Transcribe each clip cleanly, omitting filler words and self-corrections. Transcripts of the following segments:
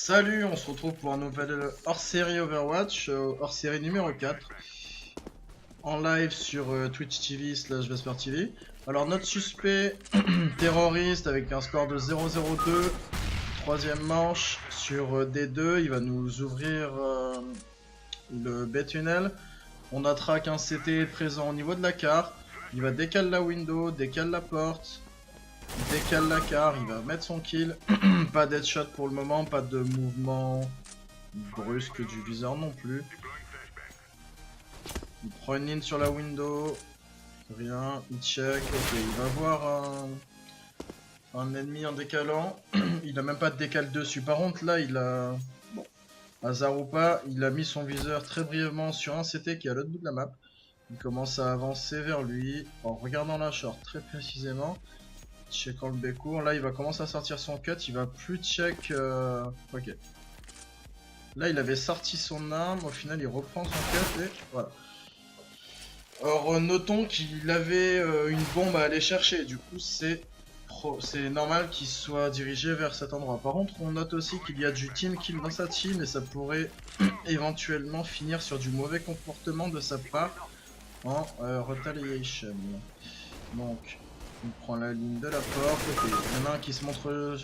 Salut, on se retrouve pour un nouvel hors-série Overwatch, hors-série numéro 4, en live sur Twitch TV / Vesper TV. Alors notre suspect terroriste avec un score de 0-0-2, troisième manche sur D2, il va nous ouvrir le B-tunnel. On a track un CT présent au niveau de la carte, il va décaler la window, décaler la porte. Il décale la car, il va mettre son kill. Pas d'headshot pour le moment, pas de mouvement brusque du viseur non plus. Il prend une ligne sur la window. Rien, il check. Ok, il va voir un ennemi en décalant. Il a même pas de décale dessus. Par contre, là, il a. Bon, hasard ou pas, il a mis son viseur très brièvement sur un CT qui est à l'autre bout de la map. Il commence à avancer vers lui en regardant la short très précisément. Checkant le B court, là il va commencer à sortir son cut, il va plus check. Ok. Là il avait sorti son arme, au final il reprend son cut et voilà. Alors notons qu'il avait une bombe à aller chercher, du coup c'est normal qu'il soit dirigé vers cet endroit. Par contre on note aussi qu'il y a du team kill dans sa team et ça pourrait éventuellement finir sur du mauvais comportement de sa part en retaliation. Donc il prend la ligne de la porte, ok, il y en a un qui se montre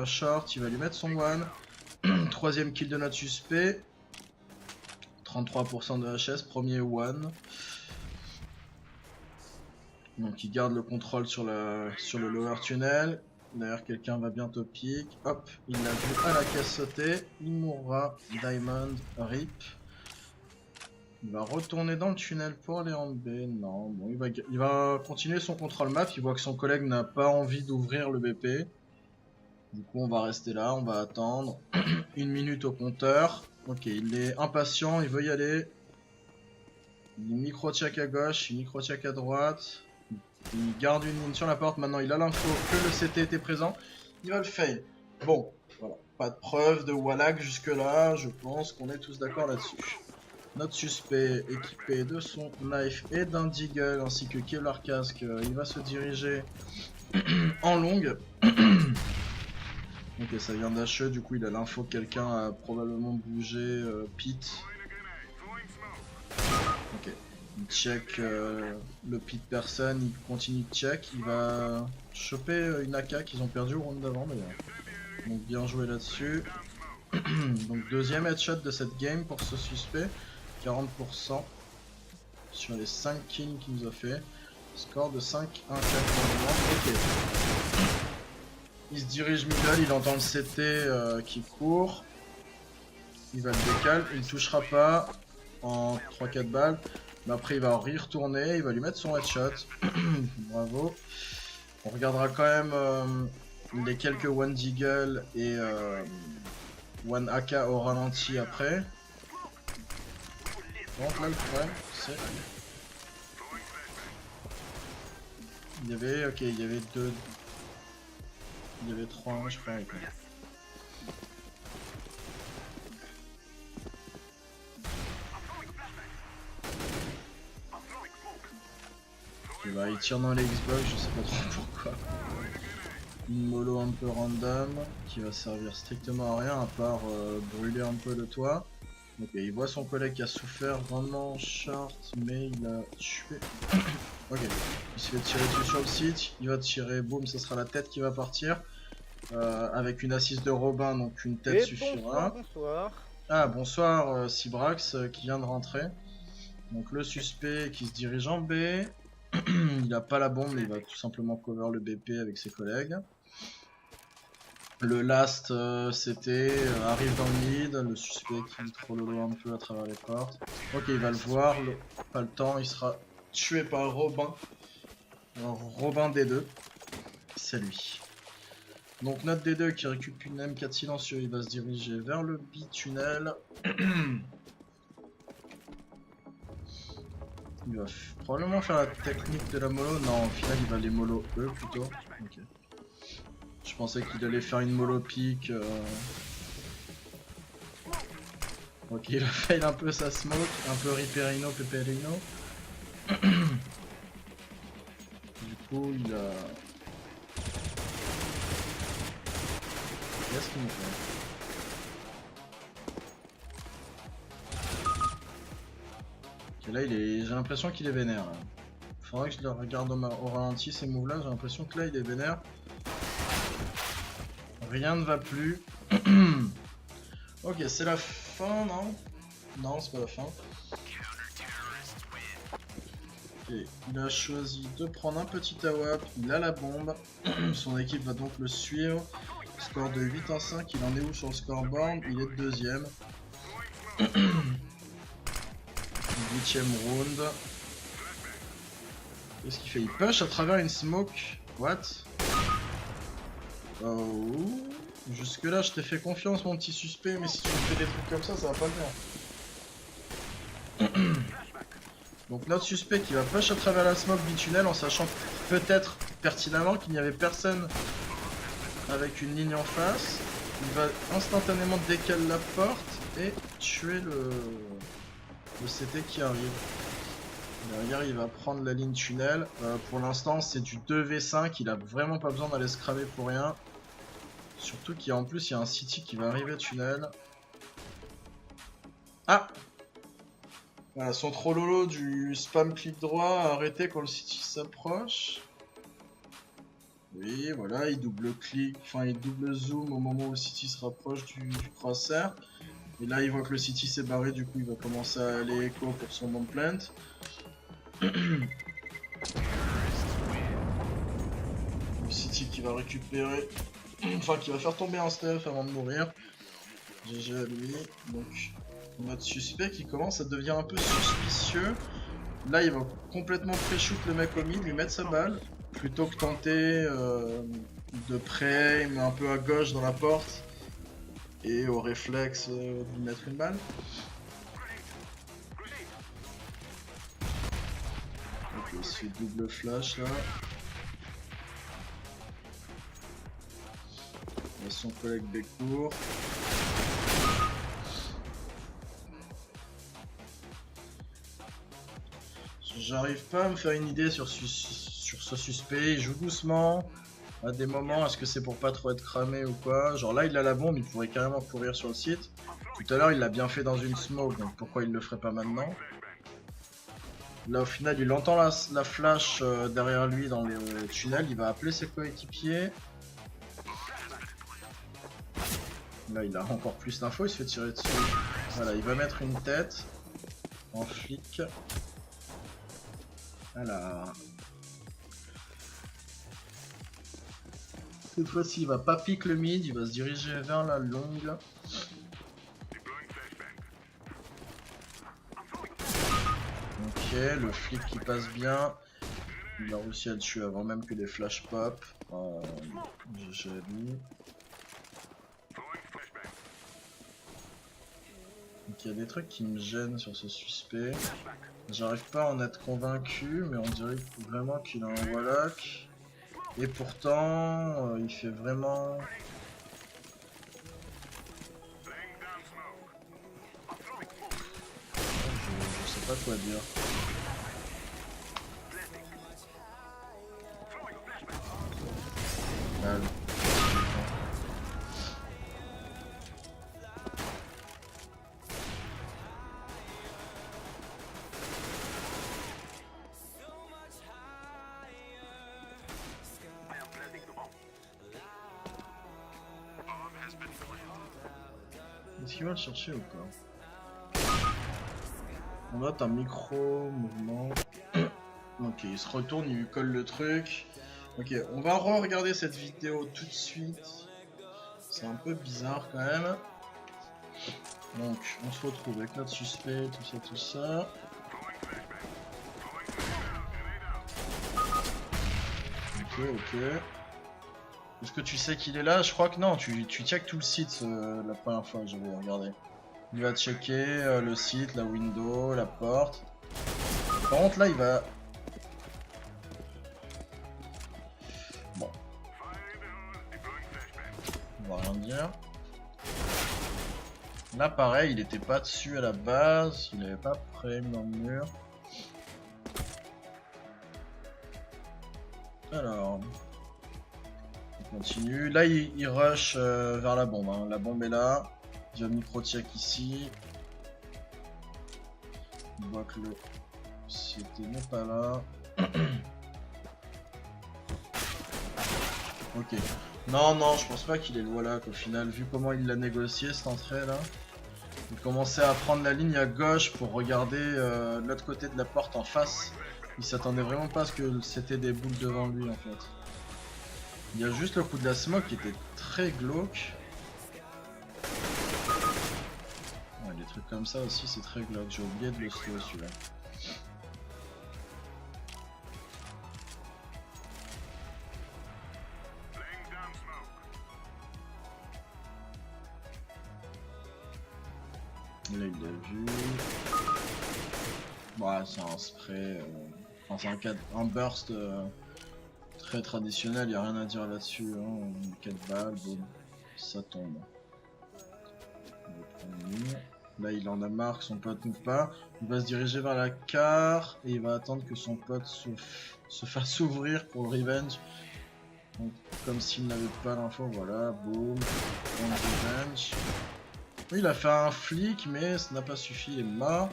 short, il va lui mettre son one. Troisième kill de notre suspect. 33% de HS, premier one. Donc il garde le contrôle sur le lower tunnel. D'ailleurs quelqu'un va bientôt pique. Hop, il l'a vu à la caisse sauter. Il mourra. Diamond, rip. Il va retourner dans le tunnel pour aller en B. Non, bon, il va continuer son contrôle map. Il voit que son collègue n'a pas envie d'ouvrir le BP. Du coup, on va rester là, on va attendre. 1 minute au compteur. Ok, il est impatient, il veut y aller. Il micro-check à gauche, il micro-check à droite. Il garde une ligne sur la porte. Maintenant, il a l'info que le CT était présent. Il va le fail. Bon, voilà. Pas de preuve de Wallag jusque-là. Je pense qu'on est tous d'accord là-dessus. Notre suspect équipé de son knife et d'un deagle ainsi que Kevlar casque, il va se diriger en longue. Ok, ça vient d'HE, du coup il a l'info que quelqu'un a probablement bougé pit. Ok, il check le pit personne, il continue de check, il va choper une AK qu'ils ont perdu au round d'avant d'ailleurs. Donc bien joué là-dessus. Donc deuxième headshot de cette game pour ce suspect. 40% sur les 5 kills qu'il nous a fait. Score de 5-1-4 pour le moment. Ok. Il se dirige middle, il entend le CT qui court. Il va le décaler, il ne touchera pas en 3-4 balles. Mais après il va y retourner, il va lui mettre son headshot. Bravo. On regardera quand même les quelques one deagle et one AK au ralenti après. Donc là le problème c'est... Il y avait... Ok, il y avait deux... Il y avait 3, je crois. Okay. Okay, bah, il tire dans les Xbox, je sais pas trop pourquoi. Une mollo un peu random qui va servir strictement à rien à part brûler un peu le toit. Ok, il voit son collègue qui a souffert vraiment short, mais il a tué. Ok, il se fait tirer dessus sur le site, il va tirer, boum, ça sera la tête qui va partir. Avec une assise de Robin, donc une tête suffira. Bonsoir. Ah, bonsoir Cybrax qui vient de rentrer. Donc le suspect qui se dirige en B. Il a pas la bombe, mais il va tout simplement cover le BP avec ses collègues. Le last CT arrive dans le lead, le suspect qui troll un peu à travers les portes. Ok, il va le voir, pas le temps, il sera tué par Robin. Alors, Robin D2, c'est lui. Donc notre D2 qui récupère une M4 silencieux, il va se diriger vers le B-tunnel. Il va probablement faire la technique de la mollo. Non, au final il va les mollo eux plutôt. Ok. Je pensais qu'il allait faire une mollo pique. Ok, il a fail un peu sa smoke, un peu Riperino, Peperino. Du coup, il a... Qu'est-ce qu'il me fait? Et là, j'ai l'impression qu'il est vénère. Là. Faudrait que je le regarde au ralenti, ces moves là. J'ai l'impression que là, il est vénère. Rien ne va plus. Ok, c'est la fin, non? Non, c'est pas la fin. Ok, il a choisi de prendre un petit AWP, il a la bombe. Son équipe va donc le suivre. Score de 8-5, il en est où sur le scoreboard? Il est deuxième. 8ème round. Qu'est-ce qu'il fait? Il push à travers une smoke. What? Oh. Jusque là je t'ai fait confiance mon petit suspect, mais si tu me fais des trucs comme ça va pas le faire. Donc notre suspect qui va push à travers la smoke bitunnel en sachant peut-être pertinemment qu'il n'y avait personne avec une ligne en face. Il va instantanément décaler la porte et tuer le CT qui arrive. Derrière il va prendre la ligne tunnel. Pour l'instant c'est du 2v5, il a vraiment pas besoin d'aller se cramer pour rien. Surtout qu'en plus il y a un City qui va arriver tunnel. Ah! Voilà, son trollolo du spam clic droit a arrêté quand le City s'approche. Oui, voilà, il double clic, enfin il double zoom au moment où le City se rapproche du crosshair. Et là il voit que le City s'est barré, du coup il va commencer à aller écho pour son bomb plant. Le City qui va récupérer, enfin qui va faire tomber un stuff avant de mourir. GG à lui. Donc notre suspect qui commence à devenir un peu suspicieux. Là il va complètement pré-shoot le mec au mid, lui mettre sa balle. Plutôt que tenter de près, mais un peu à gauche dans la porte. Et au réflexe de lui mettre une balle. Ok, il se fait double flash là. Il y a son collègue Bécourt. J'arrive pas à me faire une idée sur ce suspect, il joue doucement. À des moments, est-ce que c'est pour pas trop être cramé ou quoi? Genre là il a la bombe, il pourrait carrément courir sur le site. Tout à l'heure il l'a bien fait dans une smoke, donc pourquoi il le ferait pas maintenant? Là au final il entend la flash derrière lui dans le tunnel, il va appeler ses coéquipiers. Là il a encore plus d'infos, il se fait tirer dessus. Voilà, il va mettre une tête en flic. Alors... Cette fois-ci il va pas pique le mid, il va se diriger vers la longue. Ok, le flic qui passe bien. Il a réussi à le tuer avant même que les flash pop. GG lui. Donc il y a des trucs qui me gênent sur ce suspect. J'arrive pas à en être convaincu, mais on dirait vraiment qu'il a un Wallach. Et pourtant, il fait vraiment... Je sais pas quoi dire. Mal. Est-ce qu'il va le chercher ou pas? On note un micro mouvement. Ok, il se retourne, il lui colle le truc. Ok, on va re-regarder cette vidéo tout de suite. C'est un peu bizarre quand même. Donc, on se retrouve avec notre suspect, tout ça. Ok. Est-ce que tu sais qu'il est là? Je crois que non, tu check tout le site la première fois que j'avais regardé. Il va checker le site, la window, la porte. Par contre là il va... Bon. On va rien dire. Là pareil, il était pas dessus à la base, il avait pas près dans le mur. Alors... On continue. Là il rush vers la bombe, hein. La bombe est là. Il va micro-check ici. On voit que le C'était n'est pas là. Ok. Non, non, je pense pas qu'il est le voilà qu'au final, vu comment il l'a négocié cette entrée là. Il commençait à prendre la ligne à gauche pour regarder de l'autre côté de la porte en face. Il s'attendait vraiment pas à ce que c'était des boules devant lui en fait. Il y a juste le coup de la smoke qui était très glauque. Ouais, des trucs comme ça aussi c'est très glauque, j'ai oublié de le slow celui-là. Là il l'a vu. Ouais, c'est un spray, enfin c'est un burst très traditionnel, y a rien à dire là-dessus. Hein. 4 balles, boum, ça tombe. Là il en a marre que son pote n'ouvre pas. Il va se diriger vers la car et il va attendre que son pote se fasse ouvrir pour le revenge. Donc, comme s'il n'avait pas l'info, voilà, boum, on le revenge. Oui, il a fait un flic, mais ça n'a pas suffi, il est mort.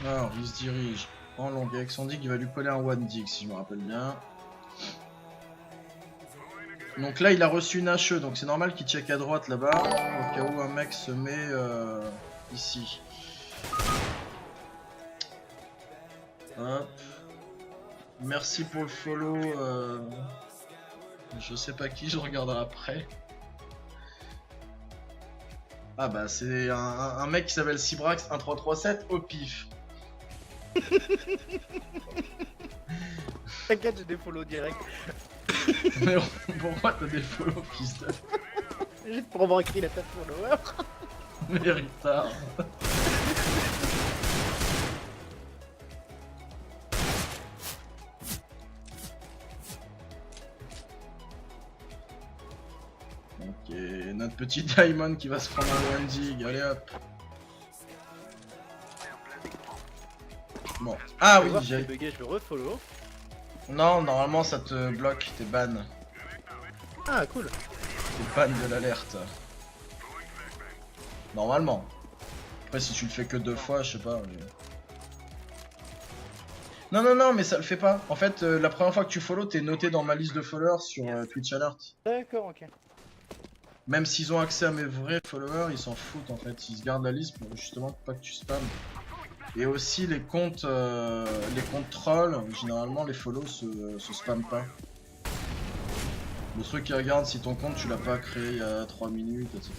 Alors, il se dirige en longex. On dit qu'il va lui coller un one dig, si je me rappelle bien. Donc là, il a reçu une HE, donc c'est normal qu'il check à droite là-bas, au cas où un mec se met ici. Hop. Merci pour le follow. Je sais pas qui, je regarderai après. Ah bah c'est un mec qui s'appelle Cybrax 1337 au pif. T'inquiète, j'ai des follow direct. Mais pourquoi t'as des follow, fils de... Juste pour avoir écrit la tête follower. Mais retard. Ok, notre petit Diamond qui va se prendre un one dig, allez hop. Bon, ah oui, j'ai bugué, je le refollow. Non, normalement ça te bloque, t'es ban. Ah cool. T'es ban de l'alerte. Normalement. Après si tu le fais que 2 fois, je sais pas. Mais... Non, non, non, mais ça le fait pas. En fait, la première fois que tu follow, t'es noté dans ma liste de followers sur Twitch Alert. D'accord, ok. Même s'ils ont accès à mes vrais followers, ils s'en foutent en fait. Ils se gardent la liste pour justement pas que tu spammes. Et aussi les comptes trolls, généralement les follows se spamment pas. Le truc qui regarde si ton compte tu l'as pas créé il y a 3 minutes, etc.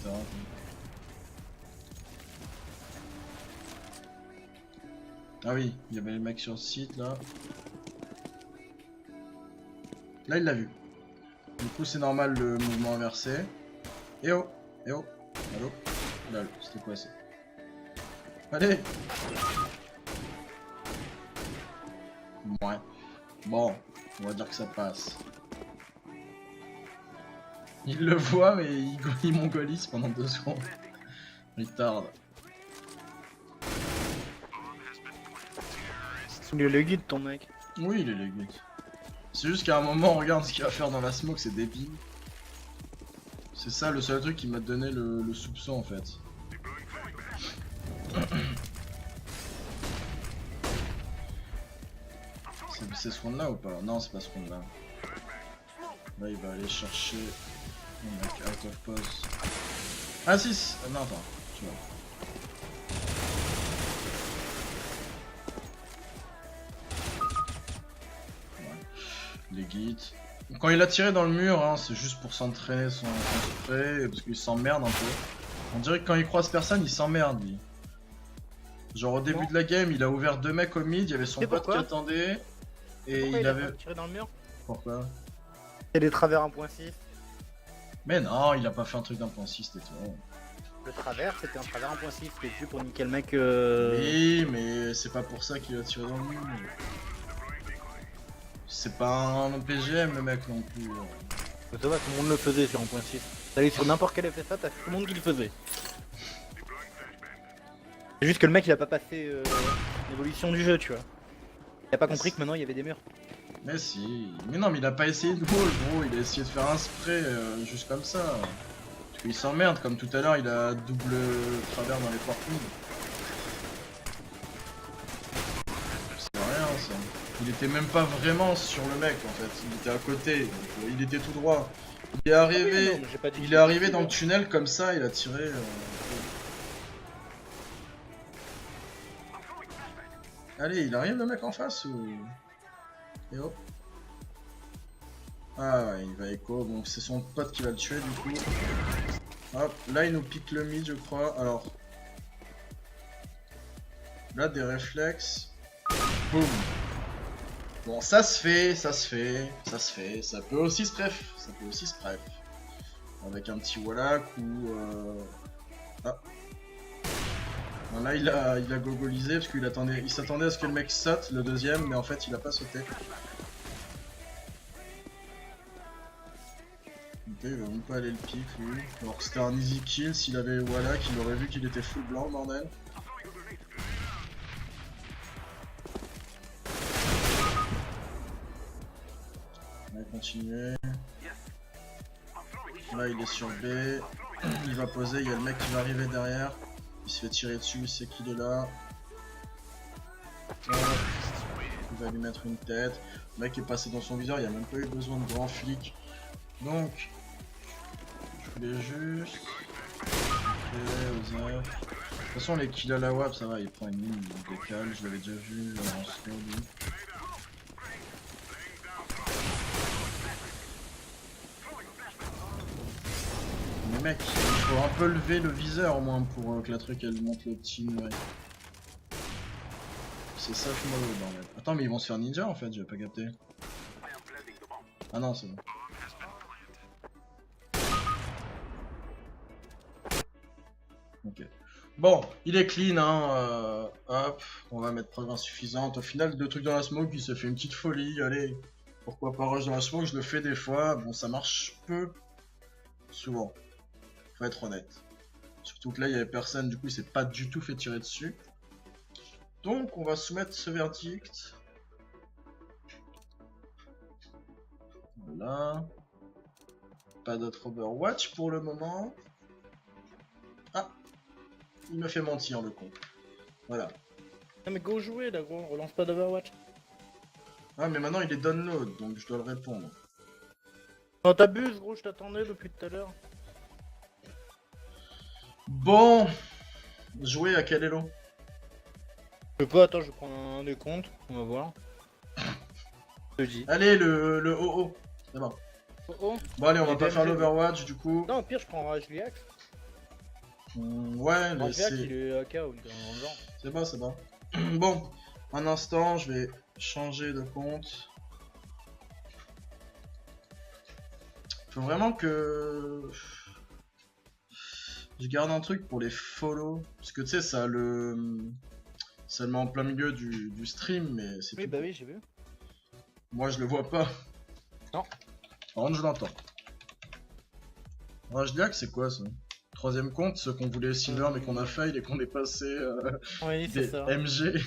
Ah oui, il y avait les mecs sur le site là. Là il l'a vu. Du coup c'est normal le mouvement inversé. Eh oh, eh oh, allô. Là, c'était quoi ça? Allez. Ouais. Bon, on va dire que ça passe. Il le voit mais il mongolise pendant 2 secondes. Retard. Il est le guide ton mec. Oui, il est legit. C'est juste qu'à un moment, regarde ce qu'il va faire dans la smoke, c'est débile. C'est ça le seul truc qui m'a donné le soupçon en fait. C'est ce round là ou pas? Non, c'est pas ce round là. Là, il va aller chercher mon mec out of pause. Ah si, non, attends, tu vois. Les guides. Quand il a tiré dans le mur, hein, c'est juste pour s'entraîner son spray, parce qu'il s'emmerde un peu. On dirait que quand il croise personne, il s'emmerde lui. Genre au début de la game, il a ouvert 2 mecs au mid, il y avait son pote qui attendait. Et pourquoi il avait... tiré dans le mur? Pourquoi? Il y a des travers 1.6. Mais non, il a pas fait un truc d'1.6, c'était tout. Le travers, c'était un travers 1.6, c'était juste pour niquer le mec. Oui, mais c'est pas pour ça qu'il a tiré dans le mur. C'est pas un PGM le mec non plus. Ça va, tout le monde le faisait sur 1.6. T'allais sur n'importe quel FFA, t'as tout le monde qui le faisait. C'est juste que le mec il a pas passé l'évolution du jeu, tu vois. Il a pas compris que maintenant il y avait des murs. Mais si. Mais non, mais il a pas essayé de wall, gros. Il a essayé de faire un spray juste comme ça. Il s'emmerde, comme tout à l'heure, il a double travers dans les portes mid. C'est rien ça. Il était même pas vraiment sur le mec en fait, il était à côté, donc, il était tout droit. Il est arrivé, Ah oui, non, mais j'ai pas dit il que est arrivé c'était dans le sûr. tunnel comme ça, il a tiré. Allez, il arrive le mec en face ou... Et hop. Ah ouais, il va écho, bon c'est son pote qui va le tuer du coup. Hop, là il nous pique le mid je crois, alors... Là des réflexes... Boum. Bon ça se fait, ça se fait, ça se fait, ça peut aussi se pref, ça peut aussi se pref. Avec un petit wallach ou... Ah. Bon, là il a gogolisé parce qu'il attendait, il s'attendait à ce que le mec saute le deuxième, mais en fait il a pas sauté. Ok, il va même pas aller le pic lui. Alors que c'était un easy kill, s'il avait wallach, il aurait vu qu'il était full blanc le bordel. On va continuer. Là il est sur B, il va poser, il y a le mec qui va arriver derrière. Il se fait tirer dessus, il sait qu'il est là. Hop. Il va lui mettre une tête. Le mec est passé dans son viseur, il n'y a même pas eu besoin de grand flic. Donc, je voulais juste... Ok, Osef. De toute façon les kills à la WAP ça va, il prend une ligne, il décale, je l'avais déjà vu en slow lui. Mais mec, il faut un peu lever le viseur au moins pour que la truc elle monte le team. Ouais. C'est ça que mollo bordel. Attends mais ils vont se faire ninja en fait, j'avais pas capté. Ah non c'est bon. Ok. Bon, il est clean hein, hop, on va mettre preuve insuffisante. Au final, deux trucs dans la smoke, il se fait une petite folie, allez. Pourquoi pas rush dans la smoke, je le fais des fois, bon ça marche peu, souvent. Faut être honnête. Surtout que là il y avait personne, du coup il s'est pas du tout fait tirer dessus. Donc on va soumettre ce verdict. Voilà. Pas d'autre Overwatch pour le moment. Ah, il me fait mentir le con. Voilà. Ah mais go jouer là gros, relance pas d'Overwatch. Ah mais maintenant il est download, donc je dois le répondre. Non t'abuses gros, je t'attendais depuis tout à l'heure. Bon, jouer à quel elo? Je sais pas, attends, je prends un des comptes, on va voir. Je te dis. Allez, le OO, c'est bon. Oh oh. Bon allez, on va Les pas faire DMG, l'Overwatch du coup. Non, au pire, je prends Rajliax. Ouais, mais Rajliax, il c'est... est AK ou dans le genre. C'est bon, c'est bon. Bon, un instant, je vais changer de compte. Faut vraiment que... Je garde un truc pour les follow. Parce que tu sais, ça le... Ça le met en plein milieu du stream, mais c'est Oui, tout. bah oui, j'ai vu. Moi, je le vois pas. Non. Par contre, je l'entends. Rajliax, c'est quoi ça? Troisième compte, ceux qu'on voulait silver mais qu'on a fail et qu'on est passé Oui, c'est des ça. MG.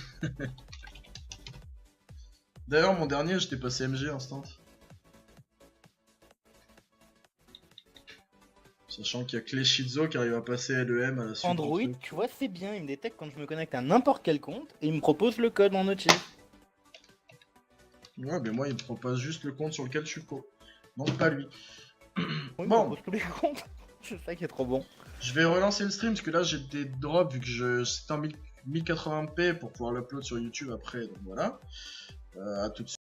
D'ailleurs, mon dernier, j'étais passé MG instant. Sachant qu'il y a que les Shizo qui arrivent à passer LEM à la suite. Android, du truc. tu vois, c'est bien, il me détecte quand je me connecte à n'importe quel compte et il me propose le code en notif. Ouais, mais moi, il me propose juste le compte sur lequel je suis pro. Donc, pas lui. Oui, il me Bon. propose tous les comptes. C'est ça qui est trop bon. Je vais relancer le stream parce que là, j'ai des drops vu que c'était en 1080p pour pouvoir l'upload sur YouTube après. Donc voilà. À tout de suite.